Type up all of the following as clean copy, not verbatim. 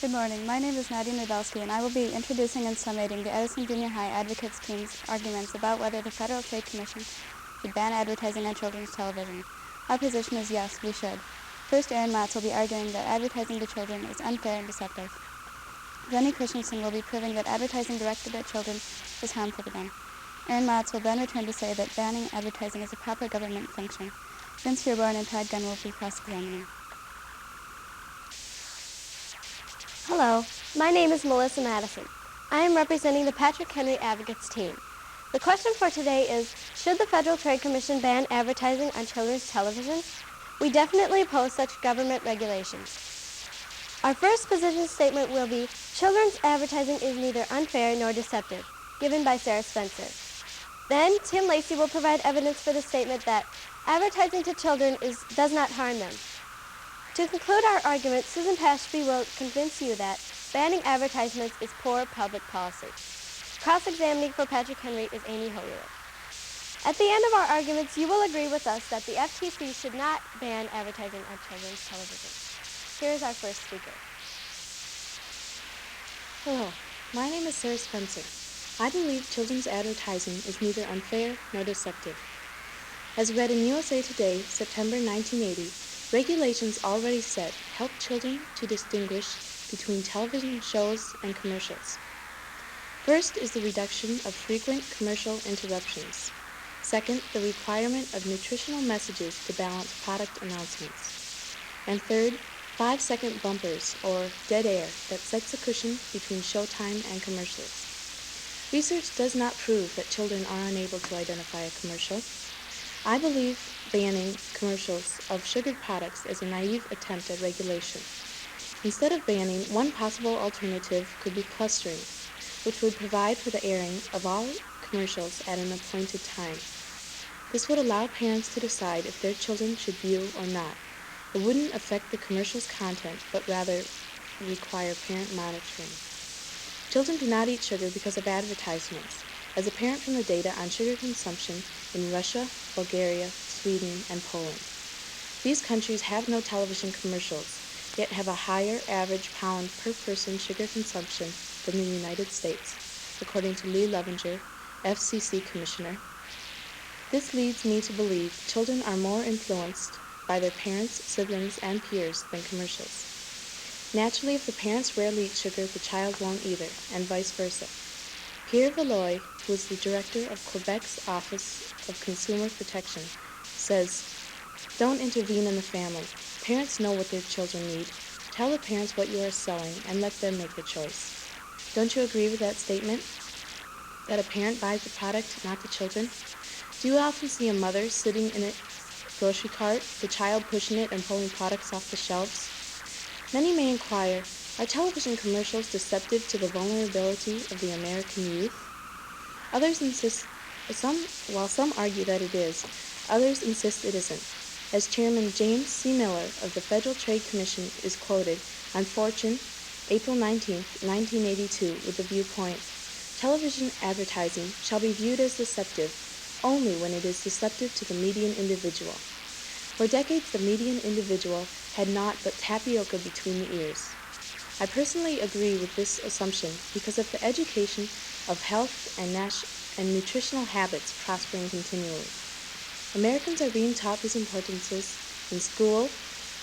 Good morning. My name is Nadya Nedelsky, and I will be introducing and summating the Edison Junior High Advocates Team's arguments about whether the Federal Trade Commission should ban advertising on children's television. Our position is yes, we should. First, Matz will be arguing that advertising to children is unfair and deceptive. Then Christensen will be proving that advertising directed at children is harmful to them. Matz will then return to say that banning advertising is a proper government function. Then Feuerborn and Todd Gunn will be cross-examining. Hello, my name is Melissa Madison. I am representing the Patrick Henry Advocates team. The question for today is, should the Federal Trade Commission ban advertising on children's television? We definitely oppose such government regulations. Our first position statement will be, children's advertising is neither unfair nor deceptive, given by Sara Spencer. Then Tim Lacey will provide evidence for the statement that advertising to children does not harm them. To conclude our argument, Susan Pashby will convince you that banning advertisements is poor public policy. Cross-examining for Patrick Henry is Amy Hohwieler. At the end of our arguments, you will agree with us that the FTC should not ban advertising on children's television. Here is our first speaker. Hello, my name is Sara Spencer. I believe children's advertising is neither unfair nor deceptive. As read in USA Today, September 1980, regulations already set help children to distinguish between television shows and commercials. First is the reduction of frequent commercial interruptions. Second, the requirement of nutritional messages to balance product announcements. And third, 5-second bumpers, or dead air, that sets a cushion between showtime and commercials. Research does not prove that children are unable to identify a commercial. I believe banning commercials of sugared products is a naive attempt at regulation. Instead of banning, one possible alternative could be clustering, which would provide for the airing of all commercials at an appointed time. This would allow parents to decide if their children should view or not. It wouldn't affect the commercial's content, but rather require parent monitoring. Children do not eat sugar because of advertisements, as apparent from the data on sugar consumption in Russia, Bulgaria, Sweden, and Poland. These countries have no television commercials, yet have a higher average pound per person sugar consumption than the United States, according to Lee Levenger, FCC Commissioner. This leads me to believe children are more influenced by their parents, siblings, and peers than commercials. Naturally, if the parents rarely eat sugar, the child won't either, and vice versa. Pierre Valois, who is the director of Quebec's Office of Consumer Protection, says, "Don't intervene in the family. Parents know what their children need. Tell the parents what you are selling and let them make the choice." Don't you agree with that statement? That a parent buys the product, not the children? Do you often see a mother sitting in a grocery cart, the child pushing it and pulling products off the shelves? Many may inquire, are television commercials deceptive to the vulnerability of the American youth? While some argue that it is, others insist it isn't. As Chairman James C. Miller of the Federal Trade Commission is quoted on Fortune, April 19, 1982, with the viewpoint, "Television advertising shall be viewed as deceptive only when it is deceptive to the median individual." For decades, the median individual had naught but tapioca between the ears. I personally agree with this assumption because of the education of health and nutritional habits prospering continually. Americans are being taught these importances in school,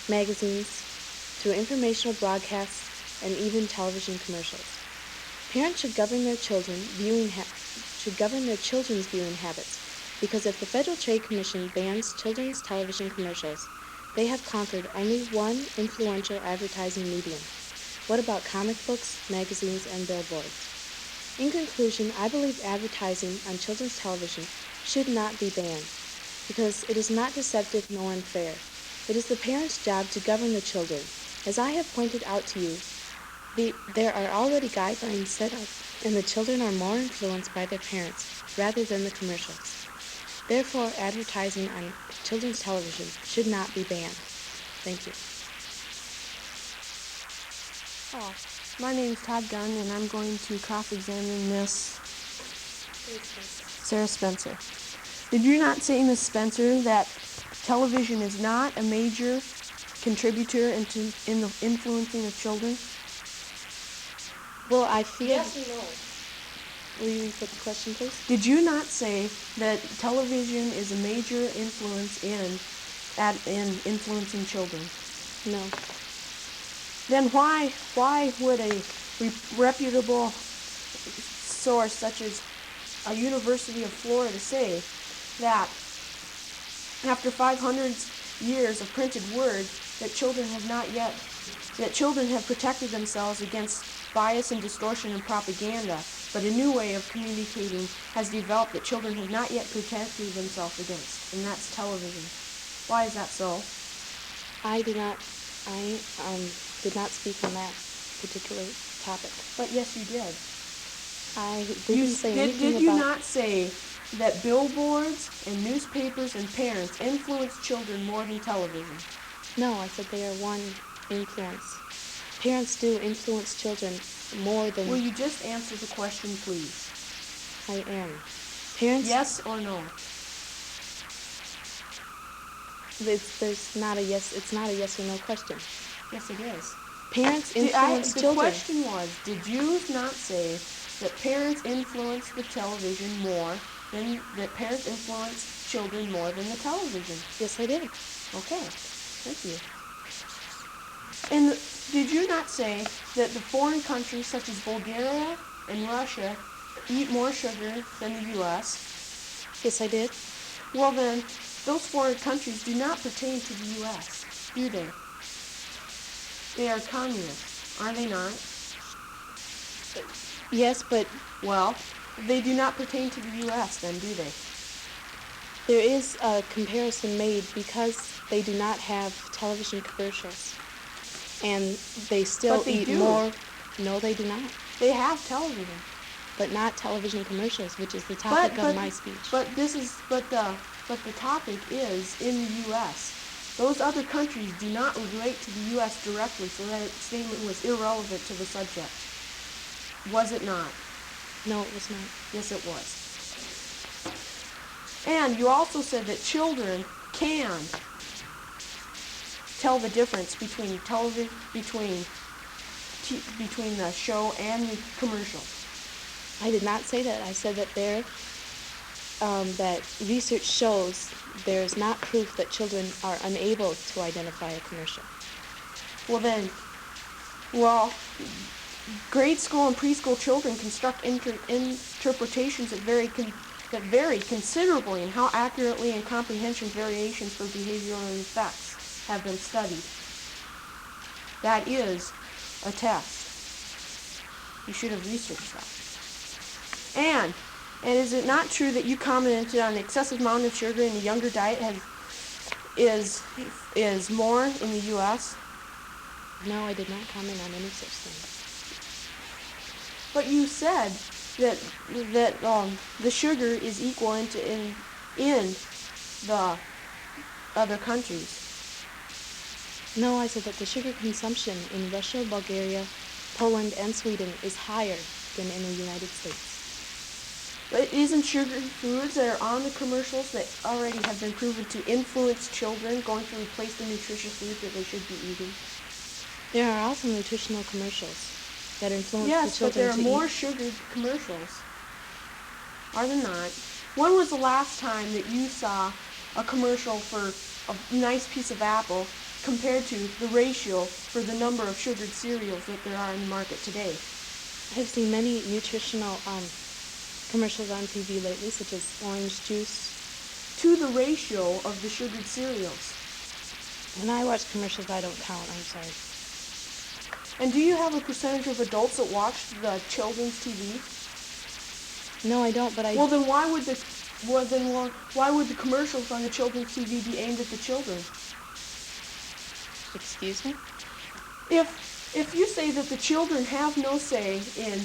magazines, through informational broadcasts, and even television commercials. Parents should govern their children's viewing habits, because if the Federal Trade Commission bans children's television commercials, they have conquered only one influential advertising medium. What about comic books, magazines, and billboards? In conclusion, I believe advertising on children's television should not be banned, because it is not deceptive nor unfair. It is the parents' job to govern the children. As I have pointed out to you, there are already guidelines set up, and the children are more influenced by their parents rather than the commercials. Therefore, advertising on children's television should not be banned. Thank you. Hello, my name is Todd Gunn, and I'm going to cross-examine Miss Sara Spencer. Did you not say, Miss Spencer, that television is not a major contributor in the influencing of children? Well, I feel... Yes or no? Will you repeat the question, please? Did you not say that television is a major influence in influencing children? No. Then why would a reputable source such as a University of Florida say that after 500 years of printed word that children have protected themselves against bias and distortion and propaganda, but a new way of communicating has developed that children have not yet protected themselves against, and that's television? Why is that so? I did not speak on that particular topic. But yes, you did. I didn't say anything Did you about... not say that billboards and newspapers and parents influence children more than television? No, I said they are one influence. Parents do influence children more than... Will you just answer the question, please? I am. Parents... Yes or no? It's not a yes or no question. Yes, it is. Parents influence children. The question was, did you not say that parents influence the television more than, that parents influence children more than the television? Yes, I did. Okay, thank you. And did you not say that the foreign countries such as Bulgaria and Russia eat more sugar than the U.S.? Yes, I did. Well then, those foreign countries do not pertain to the U.S., do they? They are communist, are they not? Yes, but... Well, they do not pertain to the U.S. then, do they? There is a comparison made because they do not have television commercials. And they still eat more... No, they do not. They have television. But not television commercials, which is the topic of my speech. But the topic is in the U.S. Those other countries do not relate to the U.S. directly, so that statement was irrelevant to the subject. Was it not? No, it was not. Yes, it was. And you also said that children can tell the difference between television, between the show and the commercial. I did not say that. I said that that research shows there is not proof that children are unable to identify a commercial. Well, grade school and preschool children construct interpretations that vary considerably in how accurately and comprehension variations for behavioral effects have been studied. That is a test. You should have researched that. And is it not true that you commented on the excessive amount of sugar in the younger diet is more in the U.S.? No, I did not comment on any such thing. But you said that the sugar is equal in the other countries. No, I said that the sugar consumption in Russia, Bulgaria, Poland, and Sweden is higher than in the United States. But isn't sugar foods that are on the commercials that already have been proven to influence children going to replace the nutritious food that they should be eating? There are also nutritional commercials that influence the Yes, but children there are more sugared commercials. Are there not? When was the last time that you saw a commercial for a nice piece of apple compared to the ratio for the number of sugared cereals that there are in the market today? I've seen many nutritional commercials on TV lately, such as orange juice. To the ratio of the sugared cereals. When I watch commercials, I don't count. I'm sorry. And do you have a percentage of adults that watch the children's TV? No, I don't. But I. Well, then why would the commercials on the children's TV be aimed at the children? Excuse me? If you say that the children have no say in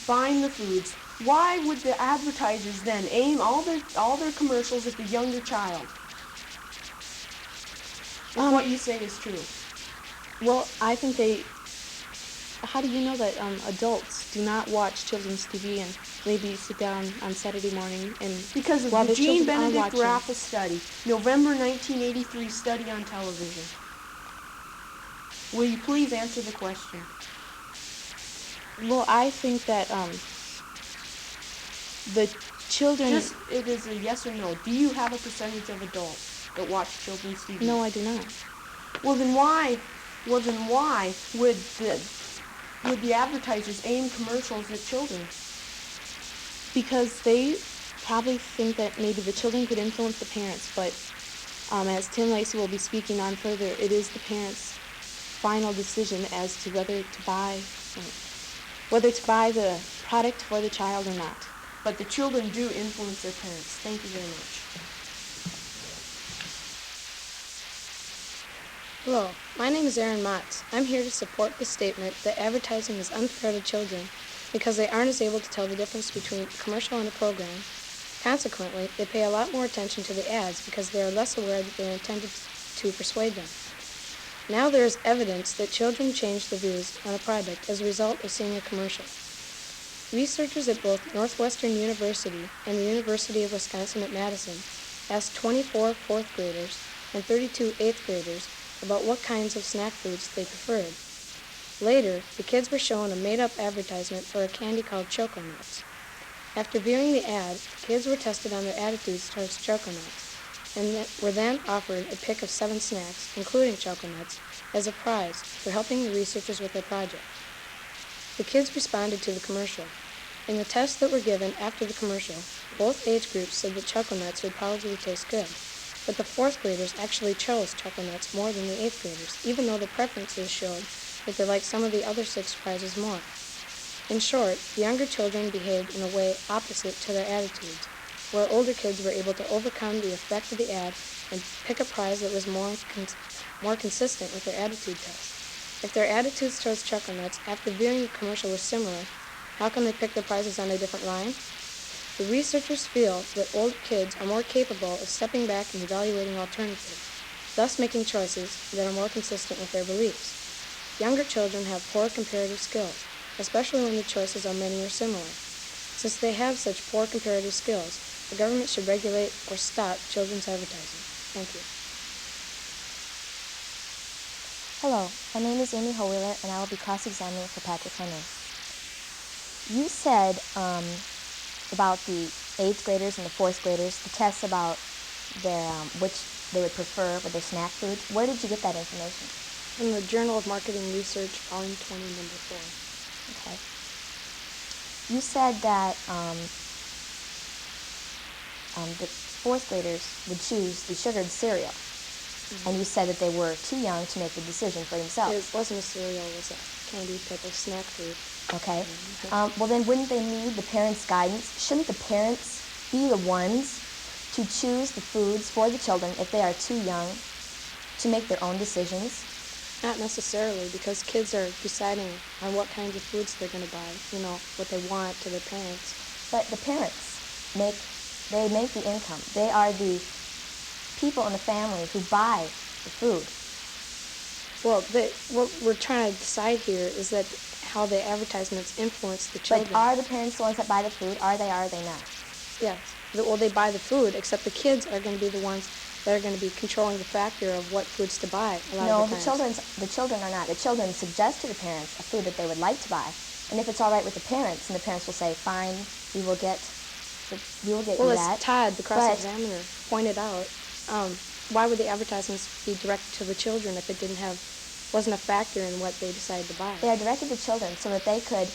buying the foods, why would the advertisers then aim all their commercials at the younger child? What you say is true. Well, I think they... How do you know that adults do not watch children's TV and maybe sit down on Saturday morning and... Because of the Jean Benedict Raffa study, November 1983 study on television. Will you please answer the question? Well, I think that the children... Just, it is a yes or no. Do you have a percentage of adults that watch children's TV? No, I do not. Well, then why would the advertisers aim commercials at children? Because they probably think that maybe the children could influence the parents, but as Tim Lacey will be speaking on further, it is the parents' final decision as to whether to buy the product for the child or not. But the children do influence their parents. Thank you very much. Hello, my name is Matz. I'm here to support the statement that advertising is unfair to children because they aren't as able to tell the difference between a commercial and a program. Consequently, they pay a lot more attention to the ads because they are less aware that they are intended to persuade them. Now there is evidence that children change their views on a product as a result of seeing a commercial. Researchers at both Northwestern University and the University of Wisconsin at Madison asked 24 fourth graders and 32 eighth graders about what kinds of snack foods they preferred. Later, the kids were shown a made-up advertisement for a candy called Choco Nuts. After viewing the ad, kids were tested on their attitudes towards Choco Nuts and were then offered a pick of 7 snacks, including Choco Nuts, as a prize for helping the researchers with their project. The kids responded to the commercial. In the tests that were given after the commercial, both age groups said that Choco Nuts would probably taste good. But the fourth graders actually chose Choco Nuts more than the eighth graders, even though the preferences showed that they liked some of the other 6 prizes more. In short, younger children behaved in a way opposite to their attitudes, where older kids were able to overcome the effect of the ad and pick a prize that was more consistent with their attitude test. If their attitudes towards Choco Nuts after viewing the commercial were similar, how can they pick their prizes on a different line? The researchers feel that older kids are more capable of stepping back and evaluating alternatives, thus making choices that are more consistent with their beliefs. Younger children have poor comparative skills, especially when the choices are many or similar. Since they have such poor comparative skills, the government should regulate or stop children's advertising. Thank you. Hello, my name is Amy Hohwieler, and I will be cross-examining for Patrick Henry. You said about the 8th graders and the 4th graders, the tests about their which they would prefer with their snack food. Where did you get that information? From the Journal of Marketing Research, Volume 20, Number 4. Okay. You said that the 4th graders would choose the sugared cereal, and you said that they were too young to make the decision for themselves. It wasn't a cereal, it was a candy type of snack food. Okay. Well, then wouldn't they need the parents' guidance? Shouldn't the parents be the ones to choose the foods for the children if they are too young to make their own decisions? Not necessarily, because kids are deciding on what kinds of foods they're going to buy, what they want to their parents. But the parents make the income. They are the people in the family who buy the food. Well, what we're trying to decide here is that how the advertisements influence the children. But are the parents the ones that buy the food? Are they not? Yes. Well, they buy the food, except the kids are going to be the ones that are going to be controlling the factor of what foods to buy a lot of the times. The children are not. The children suggest to the parents a food that they would like to buy. And if it's all right with the parents, and the parents will say, fine, we will get you that. Well, as Todd, the cross-examiner, pointed out, why would the advertisements be directed to the children if it wasn't a factor in what they decided to buy? They are directed to children so that they could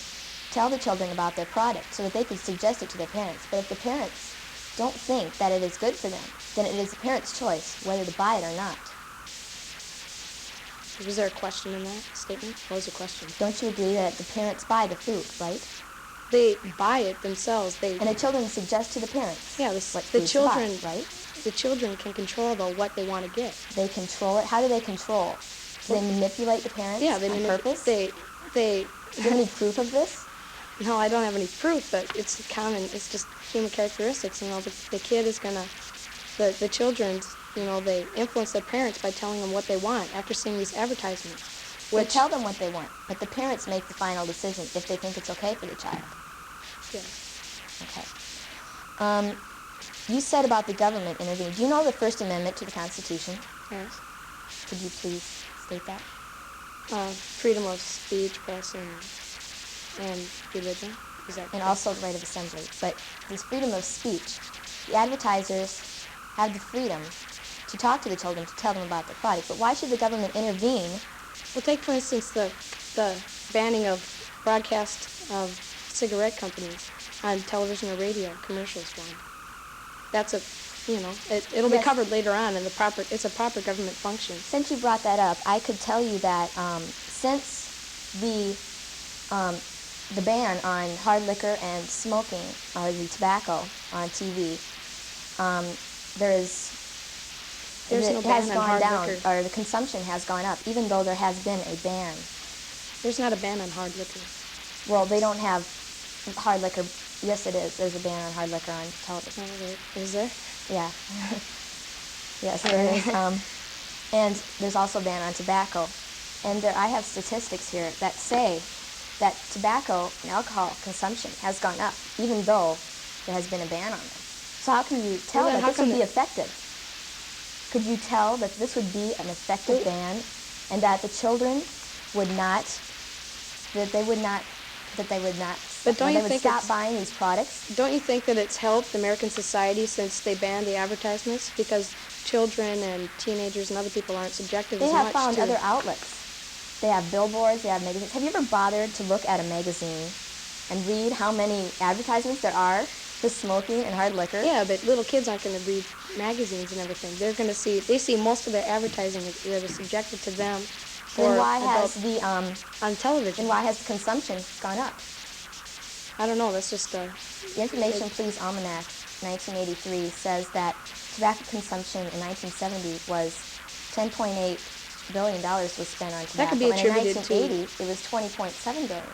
tell the children about their product, so that they could suggest it to their parents. But if the parents don't think that it is good for them, then it is the parents' choice whether to buy it or not. Was there a question in that statement? What was the question? Don't you agree that the parents buy the food, right? They buy it themselves. And the children suggest to the parents. Yeah, the children, right? The children can control though what they want to get. They control it. How do they control? Do they manipulate the parents? Yeah, they on purpose. They. Is there any proof of this? No, I don't have any proof, but it's common. It's just human characteristics. The kid is gonna, the children, they influence their parents by telling them what they want after seeing these advertisements. They tell them what they want, but the parents make the final decision if they think it's okay for the child. Yes. Okay. You said about the government intervening. Do you know the First Amendment to the Constitution? Yes. Could you please state that? Freedom of speech, press, and and religion. Is that and correct? also the right of assembly. But this freedom of speech, the advertisers have the freedom to talk to the children, to tell them about the product. But why should the government intervene? Well, take, for instance, the banning of broadcast of cigarette companies on television or radio, commercials for them. That's a, it'll be Yes. covered later on in it's a proper government function. Since you brought that up, I could tell you that since the ban on hard liquor and smoking, or the tobacco on TV, There's no it ban has on gone hard down, liquor. or the consumption has gone up, even though there has been a ban. There's not a ban on hard liquor. Well, they don't have hard liquor. Yes, it is. There's a ban on hard liquor on television. Is there? Yeah. Yes, there is. And there's also a ban on tobacco. And I have statistics here that say that tobacco and alcohol consumption has gone up, even though there has been a ban on them. So how can you tell Well, then that how this would come be effective? Could you tell that this would be an effective ban, and that the children would not, that they would But don't you think stop it's- buying these products? Don't you think that it's helped American society since they banned the advertisements? Because children and teenagers and other people aren't subjected They as have much found to... other outlets. They have billboards, they have magazines. Have you ever bothered to look at a magazine and read how many advertisements there are for smoking and hard liquor? Yeah, but little kids aren't going to read magazines and everything. They see most of their advertising that is subjected to them Then for why has adult on television. then why has the consumption gone up? I don't know, that's just The Information Please Almanac 1983 says that tobacco consumption in 1970 was $10.8 billion was spent on tobacco. That could be attributed and in 1980, it was $20.7 billion.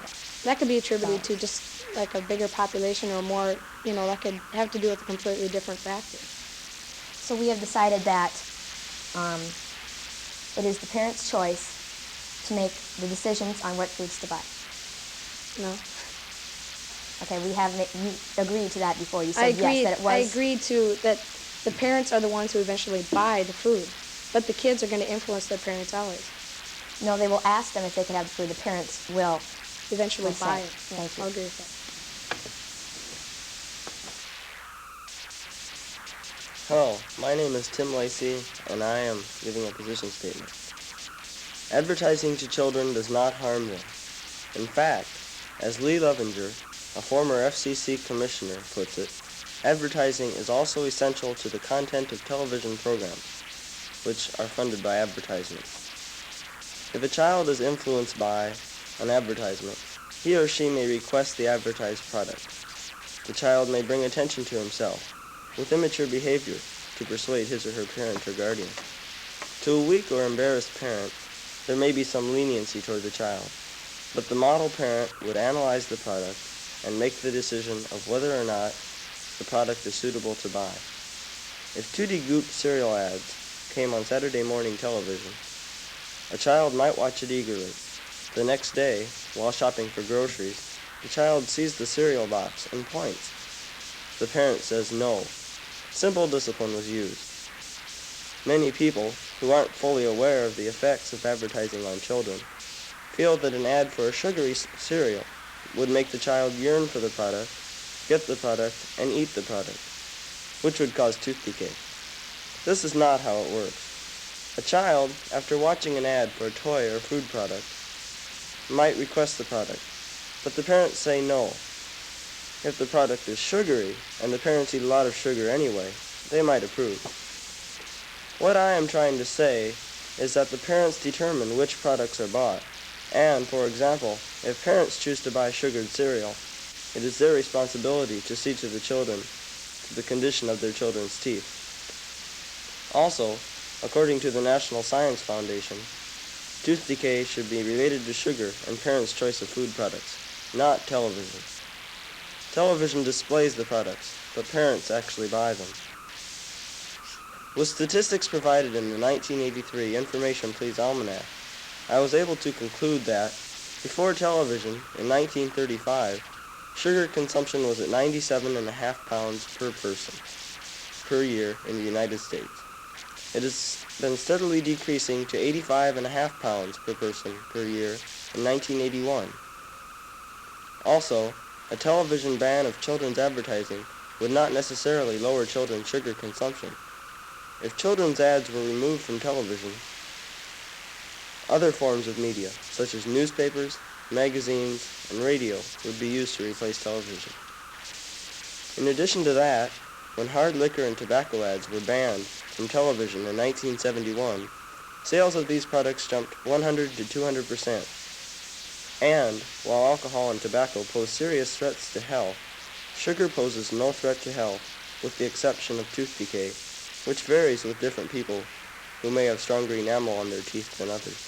that could be attributed to just like a bigger population or more, that could have to do with a completely different factor. So we have decided that it is the parents' choice to make the decisions on what foods to buy. No. Okay, you agreed to that before. You I said agreed, yes, that it was. I agreed to that the parents are the ones who eventually buy the food, but the kids are going to influence their parents always. No, they will ask them if they could have the food. The parents will. Eventually Well buy said. it. Yeah, Thank you. I'll agree with that. Hello, my name is Tim Lacey, and I am giving a position statement. Advertising to children does not harm them. In fact, as Lee Levenger, a former FCC commissioner, puts it, advertising is also essential to the content of television programs, which are funded by advertisements. If a child is influenced by an advertisement, he or she may request the advertised product. The child may bring attention to himself with immature behavior to persuade his or her parent or guardian. To a weak or embarrassed parent, there may be some leniency toward the child, but the model parent would analyze the product and make the decision of whether or not the product is suitable to buy. If Tutti Goop cereal ads came on Saturday morning television, a child might watch it eagerly. The next day, while shopping for groceries, the child sees the cereal box and points. The parent says no. Simple discipline was used. Many people, who aren't fully aware of the effects of advertising on children, feel that an ad for a sugary cereal would make the child yearn for the product, get the product, and eat the product, which would cause tooth decay. This is not how it works. A child, after watching an ad for a toy or food product, might request the product, but the parents say no. If the product is sugary, and the parents eat a lot of sugar anyway, they might approve. What I am trying to say is that the parents determine which products are bought, and, for example, if parents choose to buy sugared cereal, it is their responsibility to see to the condition of their children's teeth. Also, according to the National Science Foundation, tooth decay should be related to sugar and parents' choice of food products, not television. Television displays the products, but parents actually buy them. With statistics provided in the 1983 Information Please Almanac, I was able to conclude that, before television, in 1935, sugar consumption was at 97.5 pounds per person per year in the United States. It has been steadily decreasing to 85.5 pounds per person per year in 1981. Also, a television ban of children's advertising would not necessarily lower children's sugar consumption. If children's ads were removed from television, other forms of media, such as newspapers, magazines, and radio, would be used to replace television. In addition to that, when hard liquor and tobacco ads were banned from television in 1971, sales of these products jumped 100 to 200%. And, while alcohol and tobacco pose serious threats to health, sugar poses no threat to health, with the exception of tooth decay, which varies with different people who may have stronger enamel on their teeth than others.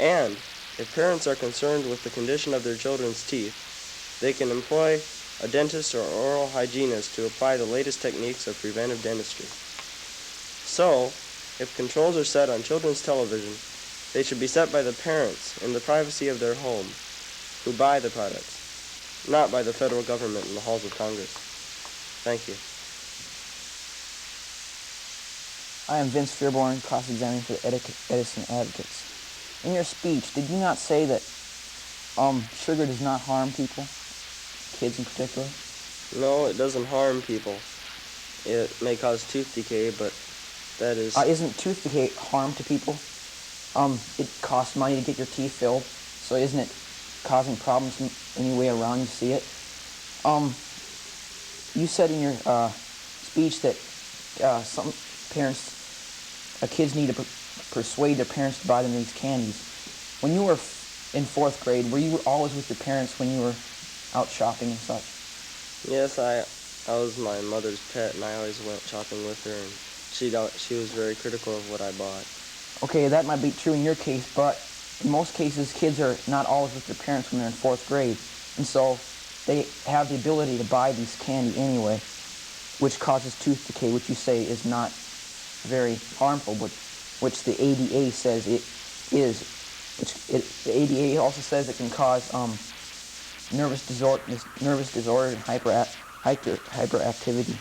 And, if parents are concerned with the condition of their children's teeth, they can employ a dentist or oral hygienist to apply the latest techniques of preventive dentistry. So, if controls are set on children's television, they should be set by the parents in the privacy of their home who buy the products, not by the federal government in the halls of Congress. Thank you. I am Vince Feuerborn, cross-examining for the Edison advocates. In your speech, did you not say that sugar does not harm people, kids in particular? No, it doesn't harm people. It may cause tooth decay, but that is... Isn't tooth decay harm to people? It costs money to get your teeth filled, so isn't it causing problems in any way around you see it? You said in your speech that some parents, kids need to persuade their parents to buy them these candies. When you were in 4th grade, were you always with your parents when you were out shopping and such? Yes, I was my mother's pet, and I always went shopping with her, and she was very critical of what I bought. Okay, that might be true in your case, but in most cases, kids are not always with their parents when they're in 4th grade, and so they have the ability to buy these candy anyway, which causes tooth decay, which you say is not very harmful, but which the ADA says it is. The ADA also says it can cause nervous disorder and hyperactivity.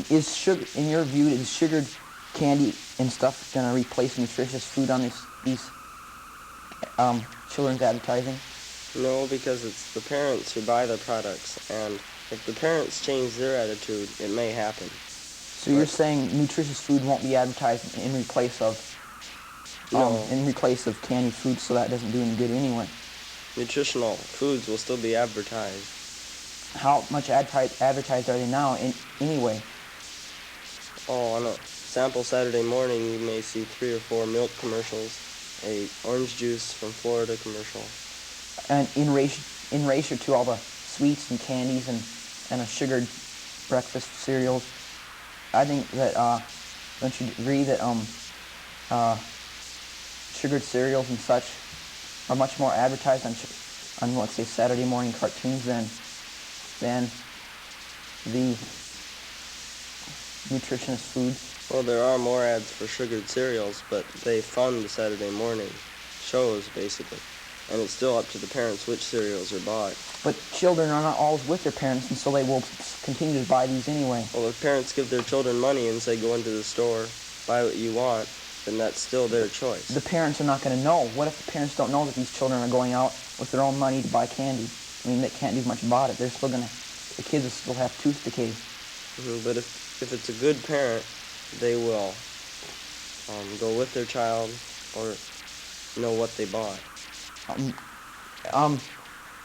Is sugar, in your view, is sugared candy and stuff going to replace nutritious food on these children's advertising? No, because it's the parents who buy the products, and if the parents change their attitude, it may happen. So you're saying nutritious food won't be advertised in replace of candy food, so that doesn't do any good anyway. Nutritional foods will still be advertised. How much advertised are they now anyway? Oh, on a sample Saturday morning, you may see 3 or 4 milk commercials, a orange juice from Florida commercial. And in ratio to all the sweets and candies and a sugared breakfast cereals, I think that, don't you agree that sugared cereals and such are much more advertised on let's say, Saturday morning cartoons than the nutritious foods? Well, there are more ads for sugared cereals, but they fund the Saturday morning shows, basically. And it's still up to the parents which cereals are bought. But children are not always with their parents, and so they will continue to buy these anyway. Well, if parents give their children money and say, go into the store, buy what you want, then that's still their choice. The parents are not going to know. What if the parents don't know that these children are going out with their own money to buy candy? I mean, they can't do much about it. The kids will still have tooth decay. Mm-hmm, but if it's a good parent, they will go with their child or know what they bought.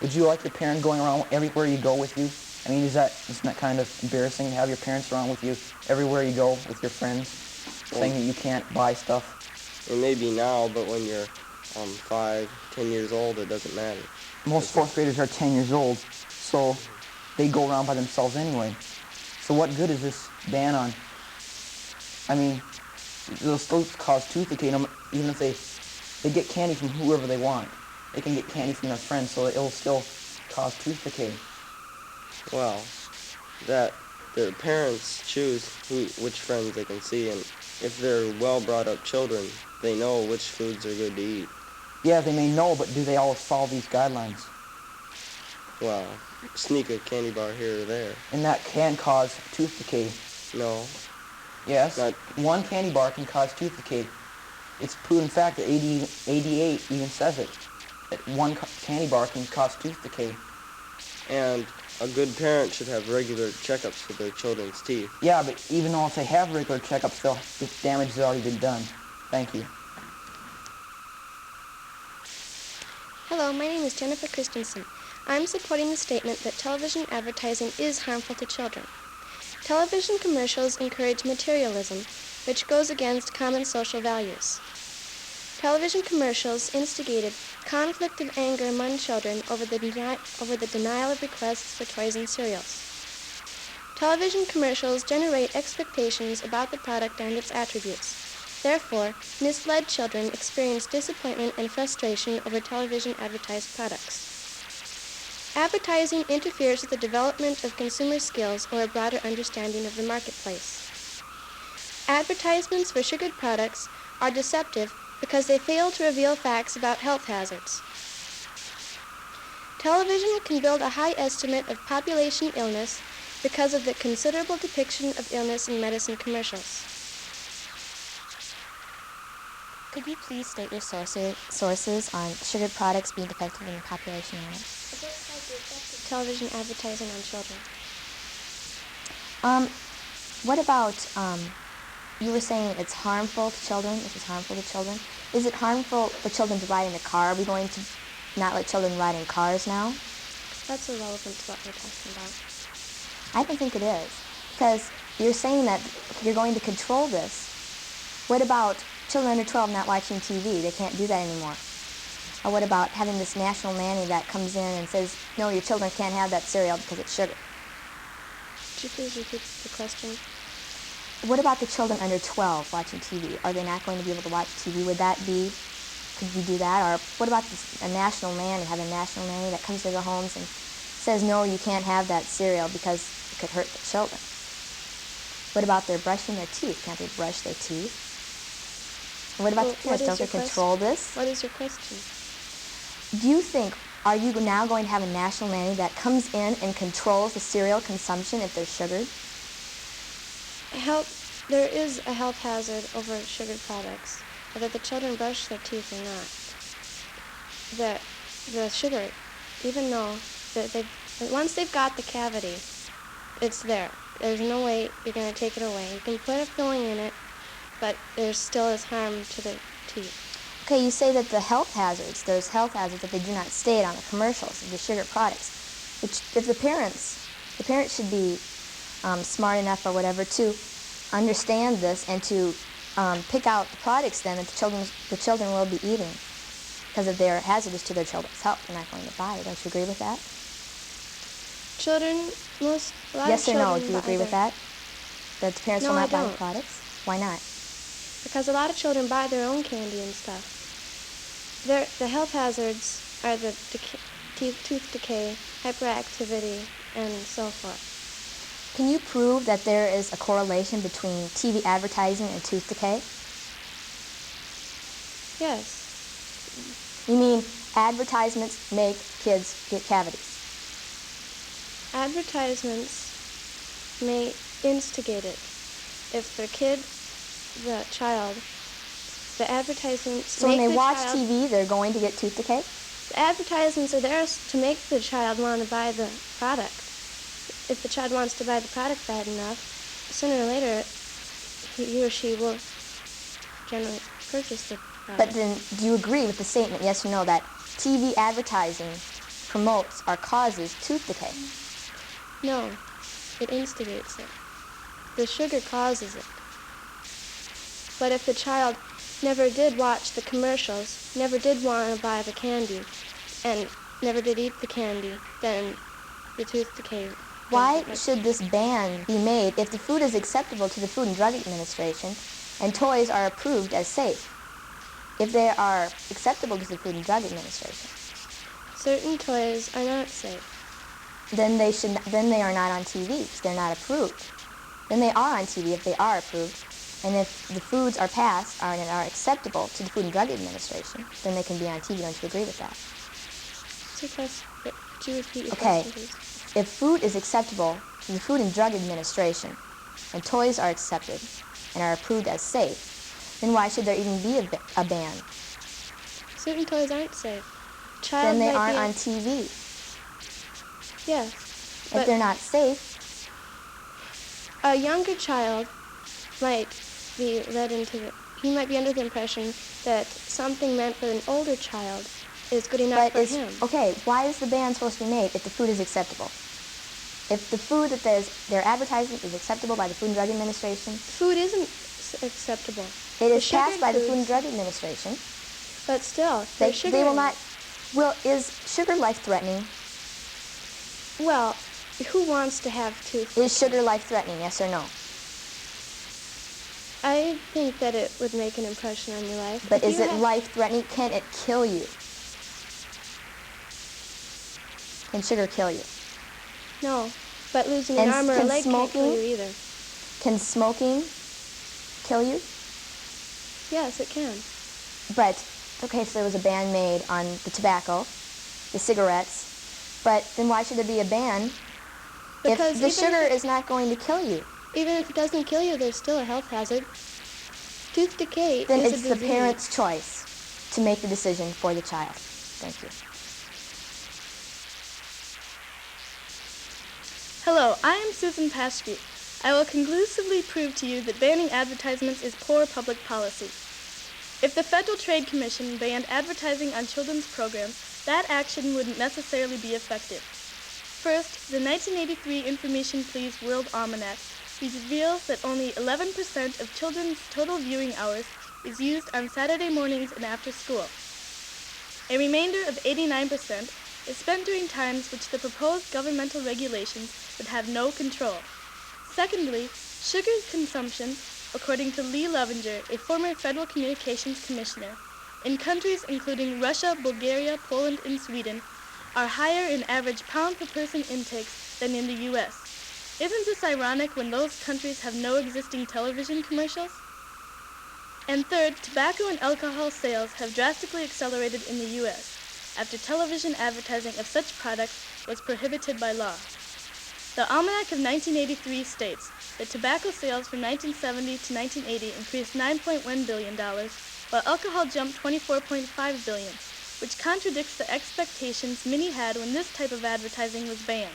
Would you like your parent going around everywhere you go with you? I mean, isn't that kind of embarrassing to have your parents around with you everywhere you go with your friends, saying that you can't buy stuff? It may be now, but when you're 5, 10 years old, it doesn't matter. Most 4th graders are 10 years old, so they go around by themselves anyway. So what good is this ban on? I mean, it'll still cause tooth decay, even if they get candy from whoever they want. They can get candy from their friends, so it'll still cause tooth decay. Well, that their parents choose which friends they can see, and if they're well-brought-up children, they know which foods are good to eat. Yeah, they may know, but do they always follow these guidelines? Well, sneak a candy bar here or there. And that can cause tooth decay. No. Yes, Not- one candy bar can cause tooth decay. It's proven fact that 88 even says it, that one candy bar can cause tooth decay. And a good parent should have regular checkups for their children's teeth. Yeah, but even though if they have regular checkups, the damage has already been done. Thank you. Hello, my name is Jennifer Christensen. I'm supporting the statement that television advertising is harmful to children. Television commercials encourage materialism, which goes against common social values. Television commercials instigated conflict of anger among children over the denial of requests for toys and cereals. Television commercials generate expectations about the product and its attributes. Therefore, misled children experience disappointment and frustration over television advertised products. Advertising interferes with the development of consumer skills or a broader understanding of the marketplace. Advertisements for sugared products are deceptive because they fail to reveal facts about health hazards. Television can build a high estimate of population illness because of the considerable depiction of illness in medicine commercials. Could you please state your sources on sugared products being defective in population illness? Television advertising on children. What about, you were saying it's harmful to children, this is harmful to children. Is it harmful for children to ride in a car? Are we going to not let children ride in cars now? That's irrelevant to what we're talking about. I don't think it is, because you're saying that you're going to control this. What about children under 12 not watching TV? They can't do that anymore. Or what about having this national nanny that comes in and says, no, your children can't have that cereal because it's sugar? Could you please repeat the question? What about the children under 12 watching TV? Are they not going to be able to watch TV? Would that be, could you do that? Or what about a national nanny, have a national nanny that comes to their homes and says, no, you can't have that cereal because it could hurt the children? What about their brushing their teeth? Can't they brush their teeth? And what about the parents? Don't they control this? What is your question? Do you think, are you now going to have a national nanny that comes in and controls the cereal consumption if they're sugared? There is a health hazard over sugared products, whether the children brush their teeth or not. The sugar, even though once they've got the cavity, it's there. There's no way you're going to take it away. You can put a filling in it, but there still is harm to the teeth. Okay, you say that there's health hazards that they do not state on the commercials of the sugar products. Which, if the parents should be smart enough or whatever to understand this and to pick out the products then that the children will be eating because if they're hazardous to their children's health, they're not going to buy it. Don't you agree with that? Yes or no? Do you agree with that? That the parents will not buy the products? Why not? Because a lot of children buy their own candy and stuff. The health hazards are the tooth decay, hyperactivity, and so forth. Can you prove that there is a correlation between TV advertising and tooth decay? Yes. You mean advertisements make kids get cavities? Advertisements may instigate it. If the child, the advertisements So when they watch TV, they're going to get tooth decay? The advertisements are there to make the child want to buy the product. If the child wants to buy the product bad enough, sooner or later, he or she will generally purchase the product. But then, do you agree with the statement, yes or no, that TV advertising promotes or causes tooth decay? No, it instigates it. The sugar causes it. But if the child never did watch the commercials, never did want to buy the candy, and never did eat the candy, then the tooth decay. Why should this ban be made if the food is acceptable to the Food and Drug Administration and toys are approved as safe? If they are acceptable to the Food and Drug Administration? Certain toys are not safe. Then they are not on TV because they're not approved. Then they are on TV if they are approved. And if the foods are passed and are acceptable to the Food and Drug Administration, then they can be on TV. Don't you agree with that? Could you repeat your Okay. question, please? If food is acceptable to the Food and Drug Administration, and toys are accepted and are approved as safe, then why should there even be a ban? Certain toys aren't safe. Then they might aren't be on TV. Yes. If they're not safe, A younger child might be he might be under the impression that something meant for an older child is good enough for him. Okay, why is the ban supposed to be made if the food is acceptable? If the food that they're advertising is acceptable by the Food and Drug Administration, Food isn't acceptable. it is The passed by the Food and sugar Drug Administration. But still, They there's sugar will in not. it. Well, is sugar life-threatening? Well, who wants to have tooth? Is sugar life-threatening? Yes or no? I think that it would make an impression on your life. But If is you it have- life-threatening? Can it kill you? Can sugar kill you? No, but losing And an arm or a can leg can't kill smoking? you either. Can smoking kill you? Yes, it can. But, okay, so there was a ban made on the tobacco, the cigarettes, but then why should there be a ban Because if the even sugar if is not going to kill you? Even if it doesn't kill you, there's still a health hazard. Tooth decay Then is it's a the disease. parent's choice to make the decision for the child. Thank you. Hello, I am Susan Pashby. I will conclusively prove to you that banning advertisements is poor public policy. If the Federal Trade Commission banned advertising on children's programs, that action wouldn't necessarily be effective. First, the 1983 Information Please World Almanac reveals that only 11% of children's total viewing hours is used on Saturday mornings and after school. A remainder of 89% is spent during times which the proposed governmental regulations would have no control. Secondly, sugar consumption, according to Lee Lovinger, a former Federal Communications Commissioner, in countries including Russia, Bulgaria, Poland, and Sweden, are higher in average pound-per-person intakes than in the U.S. Isn't this ironic when those countries have no existing television commercials? And third, tobacco and alcohol sales have drastically accelerated in the U.S. after television advertising of such products was prohibited by law. The Almanac of 1983 states that tobacco sales from 1970 to 1980 increased $9.1 billion, while alcohol jumped $24.5 billion, which contradicts the expectations many had when this type of advertising was banned.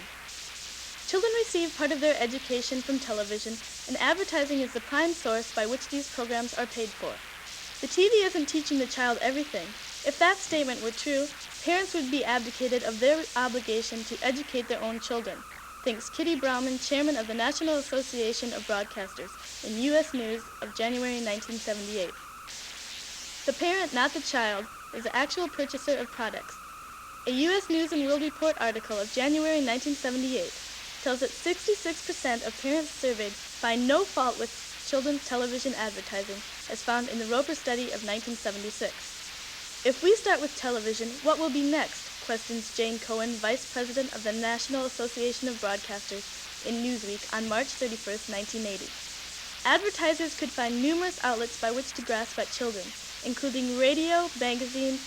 Children receive part of their education from television, and advertising is the prime source by which these programs are paid for. The TV isn't teaching the child everything. If that statement were true, parents would be abdicated of their obligation to educate their own children, thinks Kitty Brauman, chairman of the National Association of Broadcasters, in U.S. News of January 1978. The parent, not the child, is the actual purchaser of products. A U.S. News and World Report article of January 1978 tells that 66% of parents surveyed find no fault with children's television advertising, as found in the Roper study of 1976. If we start with television, what will be next? Questions Jane Cohen, Vice President of the National Association of Broadcasters, in Newsweek on March 31, 1980. Advertisers could find numerous outlets by which to grasp at children, including radio, magazines,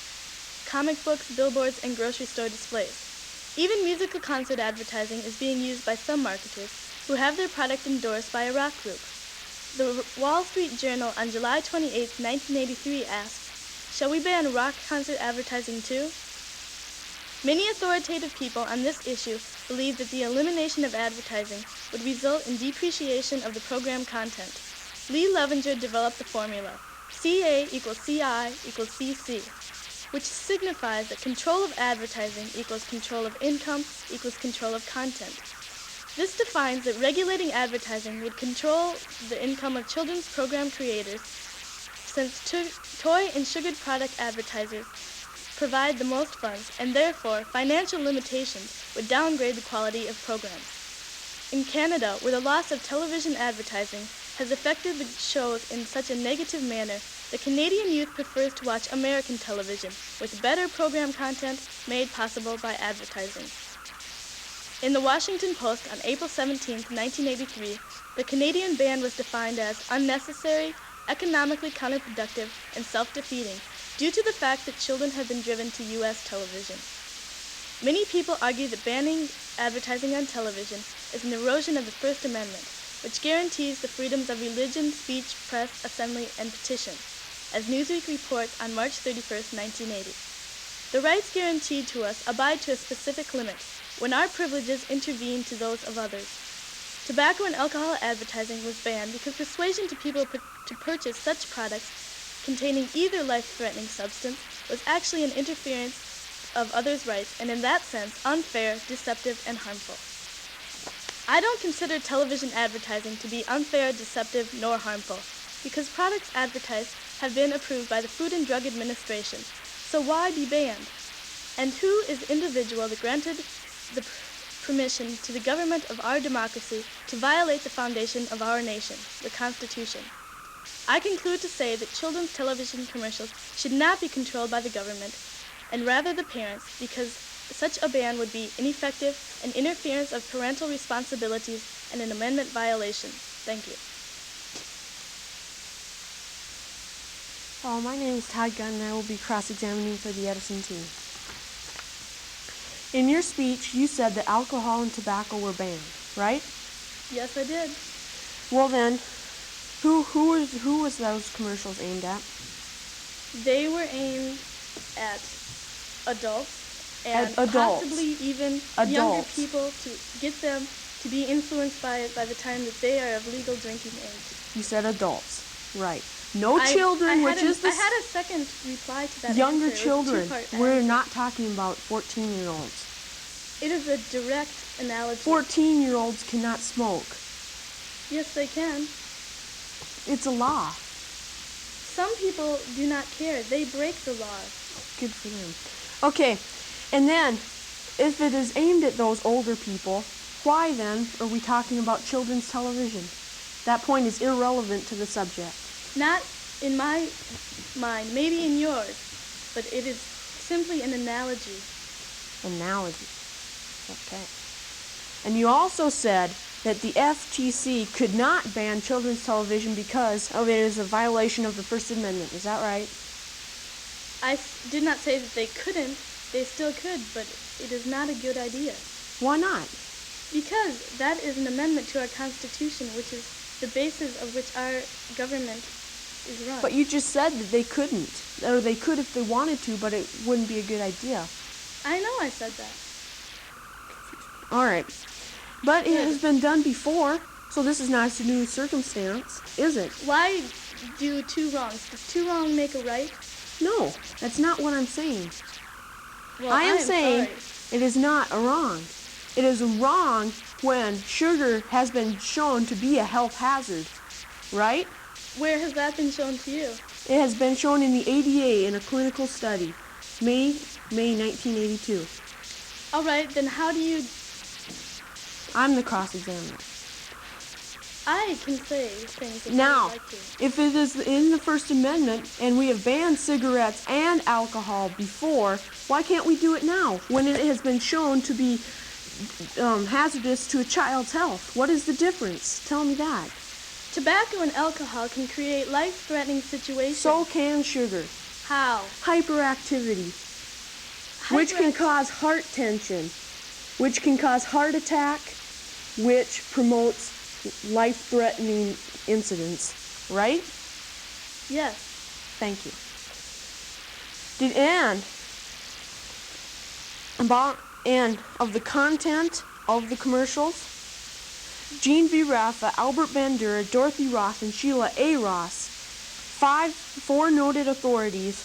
comic books, billboards, and grocery store displays. Even musical concert advertising is being used by some marketers who have their product endorsed by a rock group. The Wall Street Journal on July 28, 1983 asks, "Shall we ban rock concert advertising too?" Many authoritative people on this issue believe that the elimination of advertising would result in depreciation of the program content. Lee Lovinger developed the formula, CA equals CI equals CC, which signifies that control of advertising equals control of income equals control of content. This defines that regulating advertising would control the income of children's program creators, since toy and sugared product advertisers provide the most funds, and therefore financial limitations would downgrade the quality of programs. In Canada, where the loss of television advertising has affected the shows in such a negative manner, the Canadian youth prefers to watch American television, with better program content made possible by advertising. In the Washington Post on April 17, 1983, the Canadian ban was defined as unnecessary, economically counterproductive, and self-defeating, due to the fact that children have been driven to U.S. television. Many people argue that banning advertising on television is an erosion of the First Amendment, which guarantees the freedoms of religion, speech, press, assembly, and petition, as Newsweek reports on March 31, 1980. The rights guaranteed to us abide to a specific limit, when our privileges intervene to those of others. Tobacco and alcohol advertising was banned because persuasion to people to purchase such products containing either life-threatening substance was actually an interference of others' rights, and in that sense, unfair, deceptive, and harmful. I don't consider television advertising to be unfair, deceptive, nor harmful, because products advertised have been approved by the Food and Drug Administration, so why be banned? And who is the individual that granted the permission to the government of our democracy to violate the foundation of our nation, the Constitution? I conclude to say that children's television commercials should not be controlled by the government, and rather the parents, because such a ban would be ineffective, an interference of parental responsibilities, and an amendment violation. Thank you. My name is Todd Gunn, and I will be cross-examining for the Edison team. In your speech, you said that alcohol and tobacco were banned, right? Yes, I did. Well then, who was those commercials aimed at? They were aimed at adults and possibly even younger people, to get them to be influenced by it by the time that they are of legal drinking age. You said adults, right. No children, I which is the... I had a second reply to that younger answer. children. We're not talking about 14-year-olds. It is a direct analogy. 14-year-olds cannot smoke. Yes, they can. It's a law. Some people do not care. They break the laws. Good for them. Okay, and then, if it is aimed at those older people, why then are we talking about children's television? That point is irrelevant to the subject. Not in my mind, maybe in yours, but it is simply an analogy. Analogy. Okay. And you also said that the FTC could not ban children's television because it is a violation of the First Amendment. Is that right? I did not say that they couldn't. They still could, but it is not a good idea. Why not? Because that is an amendment to our Constitution, which is the basis of which our government is run. But you just said that they couldn't. Or they could if they wanted to, but it wouldn't be a good idea. I know I said that. All right. But it has been done before, so this is not a new circumstance, is it? Why do two wrongs? Does two wrongs make a right? No, that's not what I'm saying. Well, I am saying sorry. it is not a wrong. It is a wrong when sugar has been shown to be a health hazard, right? Where has that been shown to you? It has been shown in the ADA in a clinical study, May 1982. All right, then how do you... I'm the cross-examiner. I can say things that Now, I like to. if it is in the First Amendment and we have banned cigarettes and alcohol before, why can't we do it now when it has been shown to be hazardous to a child's health? What is the difference? Tell me that. Tobacco and alcohol can create life-threatening situations. So can sugar. How? Hyperactivity, which can cause heart tension, which can cause heart attack, which promotes life-threatening incidents, right? Yes. Thank you. And of the content of the commercials, Jean V. Raffa, Albert Bandura, Dorothy Ross, and Sheila A. Ross, four noted authorities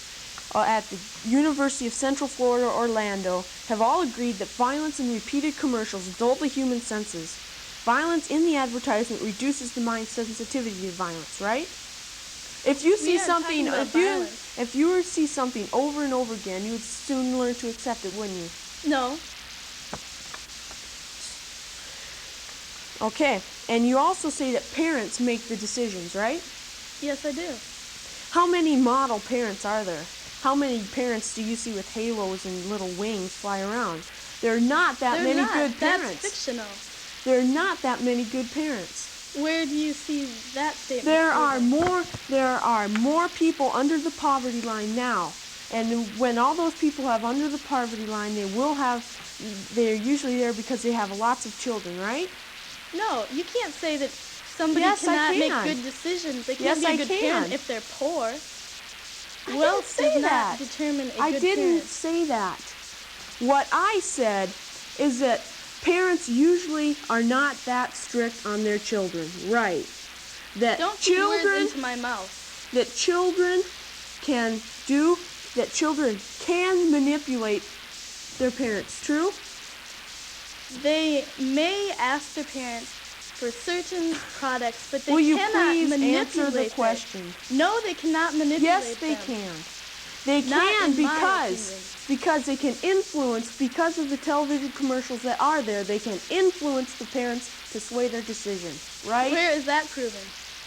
at the University of Central Florida, Orlando, have all agreed that violence in repeated commercials dull the human senses. Violence in the advertisement reduces the mind's sensitivity to violence, right? If you see something, if you see something over and over again, you would soon learn to accept it, wouldn't you? No. Okay, and you also say that parents make the decisions, right? Yes, I do. How many model parents are there? How many parents do you see with halos and little wings fly around? There are not that many good parents. That's fictional. There are not that many good parents. Where do you see that statement? There are more people under the poverty line now And when all those people have under the poverty line, they're usually there because they have lots of children, right? No, you can't say that somebody Yes, I cannot make can. good decisions. They Yes, can't be I a good can. parent if they're poor. I Wealth didn't say does that. not determine a I good didn't parent. say that. What I said is that parents usually are not that strict on their children, right? That Don't put words into my mouth. That children can manipulate their parents, true? They may ask their parents for certain products, but they Will you cannot please manipulate answer the them. question? No, they cannot manipulate Yes, they them. can. They Not can in my opinion. because they can influence, because of the television commercials that are there, they can influence the parents to sway their decision, right? Where is that proven?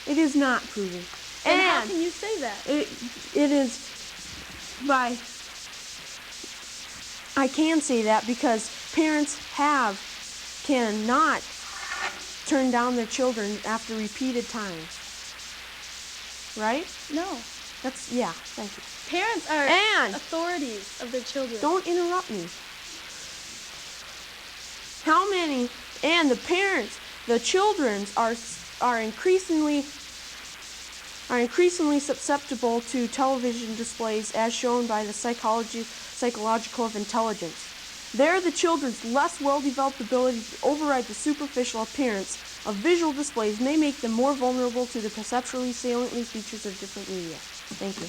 It is not proven. Then how And can you say that? it is by, I can say that because parents cannot turn down their children after repeated times. Right? No. Thank you. Parents are And authorities of their children. don't interrupt me. The children are increasingly susceptible to television displays as shown by the psychological of intelligence. There, the children's less well-developed ability to override the superficial appearance of visual displays may make them more vulnerable to the perceptually saliently features of different media. Thank you.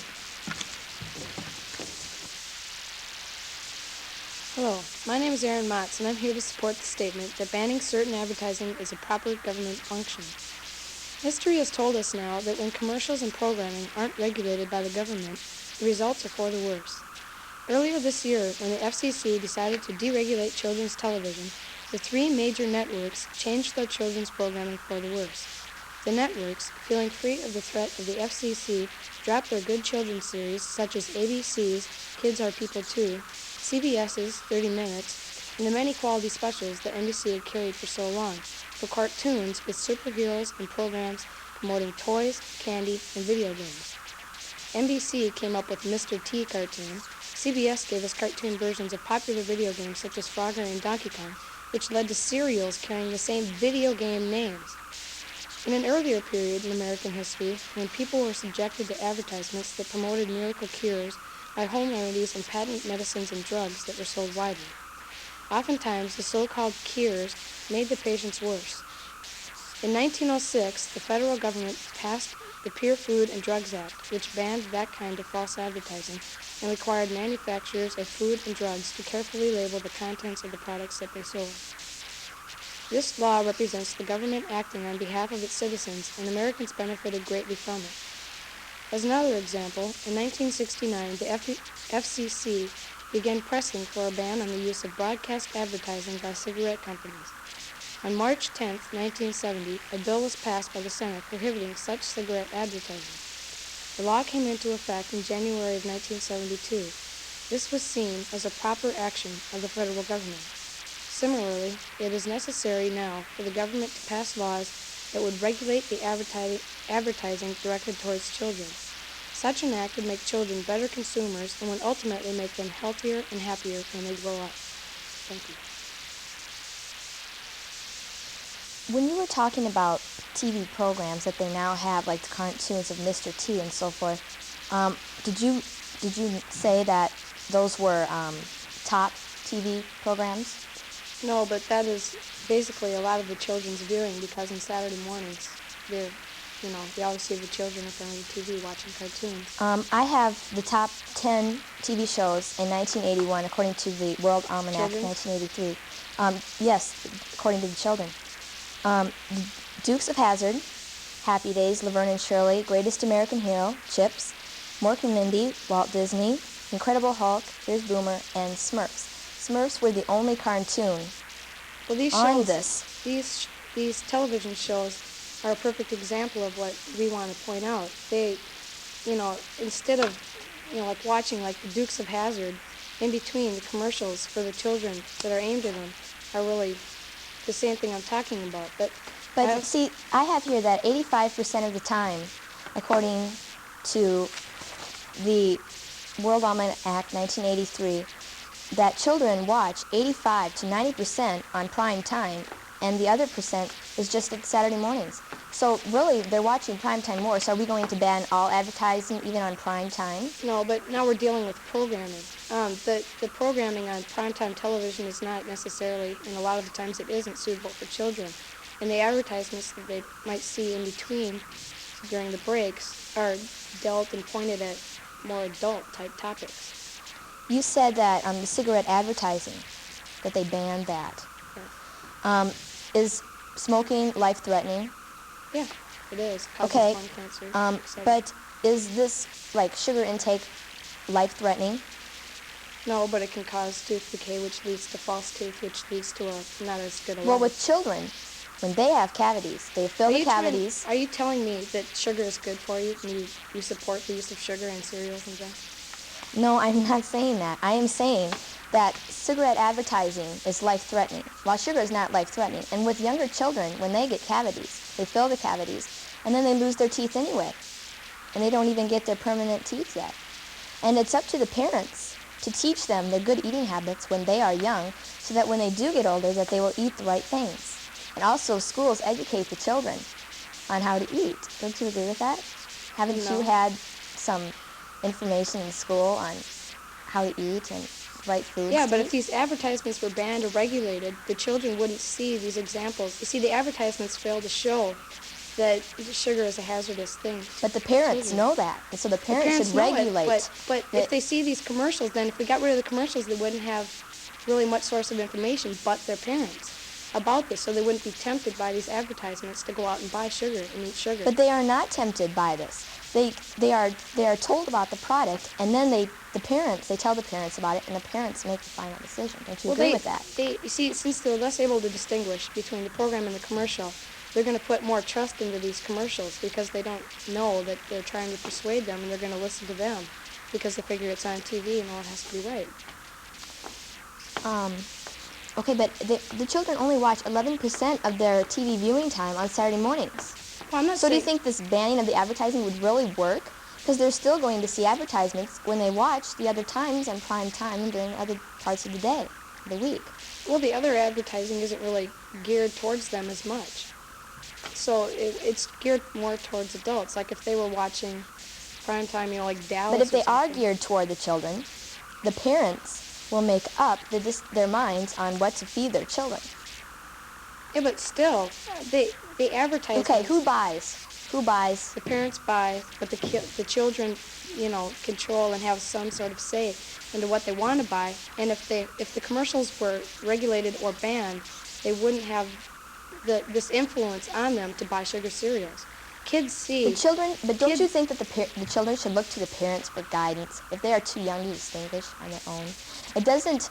Hello, my name is Matz, and I'm here to support the statement that banning certain advertising is a proper government function. History has told us now that when commercials and programming aren't regulated by the government, the results are for the worse. Earlier this year, when the FCC decided to deregulate children's television, the three major networks changed their children's programming for the worse. The networks, feeling free of the threat of the FCC, dropped their good children's series such as ABC's Kids Are People Too, CBS's 30 Minutes, and the many quality specials that NBC had carried for so long, for cartoons with superheroes and programs promoting toys, candy, and video games. NBC came up with Mr. T cartoon. CBS gave us cartoon versions of popular video games such as Frogger and Donkey Kong, which led to cereals carrying the same video game names. In an earlier period in American history, when people were subjected to advertisements that promoted miracle cures by home remedies and patent medicines and drugs that were sold widely, oftentimes the so-called cures made the patients worse. In 1906, the federal government passed the Pure Food and Drugs Act, which banned that kind of false advertising and required manufacturers of food and drugs to carefully label the contents of the products that they sold. This law represents the government acting on behalf of its citizens, and Americans benefited greatly from it. As another example, in 1969, the FCC began pressing for a ban on the use of broadcast advertising by cigarette companies. On March 10, 1970, a bill was passed by the Senate prohibiting such cigarette advertising. The law came into effect in January of 1972. This was seen as a proper action of the federal government. Similarly, it is necessary now for the government to pass laws that would regulate the advertising directed towards children. Such an act would make children better consumers and would ultimately make them healthier and happier when they grow up. Thank you. When you were talking about TV programs that they now have, like the cartoons of Mr. T and so forth, did you say that those were top TV programs? No, but that is basically a lot of the children's viewing, because on Saturday mornings, they always see the children in front of the TV watching cartoons. I have the top 10 TV shows in 1981, according to the World Almanac, Children's? 1983. Yes, according to the children. Dukes of Hazzard, Happy Days, Laverne and Shirley, Greatest American Hero, Chips, Mork and Mindy, Walt Disney, Incredible Hulk, Here's Boomer, and Smurfs. Smurfs were the only cartoon on this. These television shows are a perfect example of what we want to point out. They, instead of, like watching like the Dukes of Hazzard, in between the commercials for the children that are aimed at them are really the same thing I'm talking about. But see, I have here that 85% of the time, according to the World Almanac 1983 that children watch 85 to 90% on prime time, and the other percent is just at Saturday mornings. So really, they're watching prime time more. So are we going to ban all advertising, even on prime time? No, but now we're dealing with programming. The programming on primetime television is not necessarily, and a lot of the times it isn't suitable for children. And the advertisements that they might see in between during the breaks are dealt and pointed at more adult-type topics. You said that the cigarette advertising, that they banned that. Yeah. Is smoking life-threatening? Yeah, it is. Causes Okay, lung cancer, etc. but is this, like sugar intake, life-threatening? No, but it can cause tooth decay, which leads to false teeth, which leads to not as good a life. Well, with children, when they have cavities, they fill the cavities. Are you telling me that sugar is good for you, and you support the use of sugar in cereals and junk? No, I'm not saying that. I am saying that cigarette advertising is life-threatening, while sugar is not life-threatening. And with younger children, when they get cavities, they fill the cavities, and then they lose their teeth anyway. And they don't even get their permanent teeth yet. And it's up to the parents to teach them their good eating habits when they are young, so that when they do get older, that they will eat the right things. And also, schools educate the children on how to eat. Don't you agree with that? Haven't you had some information in school on how to eat and right foods? Yeah, but if these advertisements were banned or regulated, the children wouldn't see these examples. You see, the advertisements fail to show that sugar is a hazardous thing. But the parents know that, and so the parents should regulate. But if they see these commercials, then if we got rid of the commercials, they wouldn't have really much source of information but their parents about this, so they wouldn't be tempted by these advertisements to go out and buy sugar and eat sugar. But they are not tempted by this. They are told about the product, and then they tell the parents about it, and the parents make the final decision. Don't you agree with that? You see, since they're less able to distinguish between the program and the commercial, they're going to put more trust into these commercials because they don't know that they're trying to persuade them, and they're going to listen to them because they figure it's on TV and all it has to be right. Okay, but the children only watch 11% of their TV viewing time on Saturday mornings. Well, I'm not So do you think this banning of the advertising would really work? Because they're still going to see advertisements when they watch the other times on prime time and during other parts of the day, the week. Well, the other advertising isn't really geared towards them as much. So it's geared more towards adults. Like if they were watching prime time, like Dallas. But if they are geared toward the children, the parents will make up their minds on what to feed their children. Yeah, but still, they advertise. Okay, who buys? Who buys? The parents buy, but the children, control and have some sort of say into what they want to buy. And if the commercials were regulated or banned, they wouldn't have this influence on them to buy sugar cereals. Kids see the children, but don't you think that the children should look to the parents for guidance if they are too young to distinguish on their own? It doesn't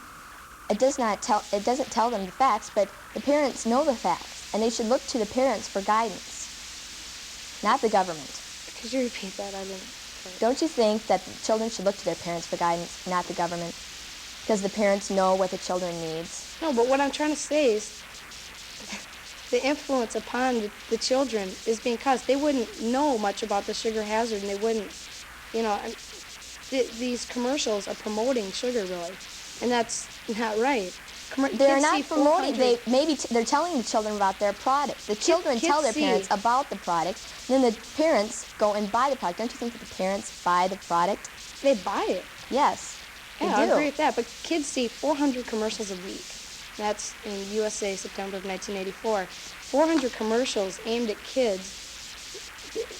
tell them the facts, but the parents know the facts, and they should look to the parents for guidance, not the government. Could you repeat that? I didn't. Don't you think that the children should look to their parents for guidance, not the government? Because the parents know what the children needs. No, but what I'm trying to say is the influence upon the children is being caused. They wouldn't know much about the sugar hazard, and they wouldn't, these commercials are promoting sugar, really, and that's not right. They're not promoting. They're telling the children about their product. The children tell their parents about the product. Then the parents go and buy the product. Don't you think that the parents buy the product? They buy it. Yes. Yeah, I agree with that. But kids see 400 commercials a week. That's in USA, September of 1984. 400 commercials aimed at kids.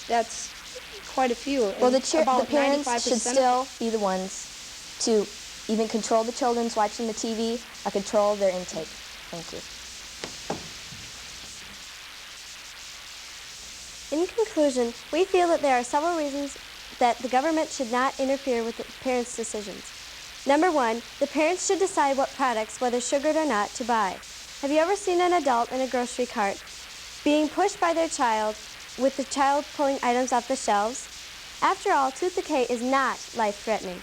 That's quite a few. Well, the parents should still be the ones to even control the children's watching the TV or control their intake. Thank you. In conclusion, we feel that there are several reasons that the government should not interfere with the parents' decisions. Number one, the parents should decide what products, whether sugared or not, to buy. Have you ever seen an adult in a grocery cart being pushed by their child with the child pulling items off the shelves? After all, tooth decay is not life-threatening.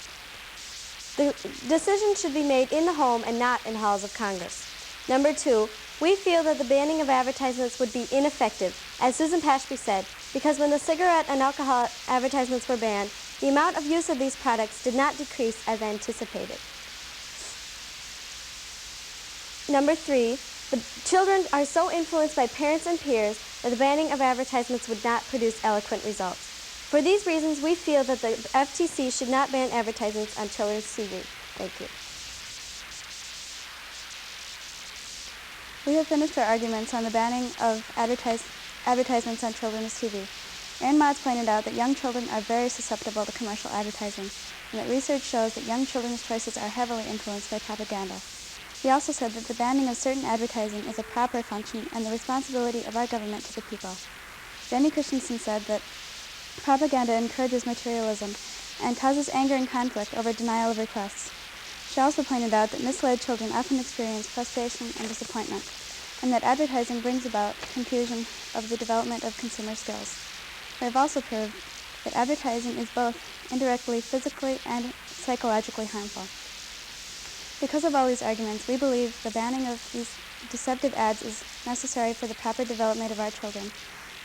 The decision should be made in the home and not in halls of Congress. Number two, we feel that the banning of advertisements would be ineffective. As Susan Pashby said, because when the cigarette and alcohol advertisements were banned, the amount of use of these products did not decrease as anticipated. Number 3, the children are so influenced by parents and peers that the banning of advertisements would not produce eloquent results. For these reasons, we feel that the FTC should not ban advertisements on children's TV. Thank you. We have finished our arguments on the banning of advertisements on children's TV. Aaron Matz pointed out that young children are very susceptible to commercial advertising, and that research shows that young children's choices are heavily influenced by propaganda. He also said that the banning of certain advertising is a proper function and the responsibility of our government to the people. Jenny Christensen said that propaganda encourages materialism and causes anger and conflict over denial of requests. She also pointed out that misled children often experience frustration and disappointment, and that advertising brings about confusion of the development of consumer skills. We have also proved that advertising is both indirectly physically and psychologically harmful. Because of all these arguments, we believe the banning of these deceptive ads is necessary for the proper development of our children,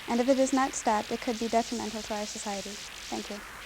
and if it is not stopped, it could be detrimental to our society. Thank you.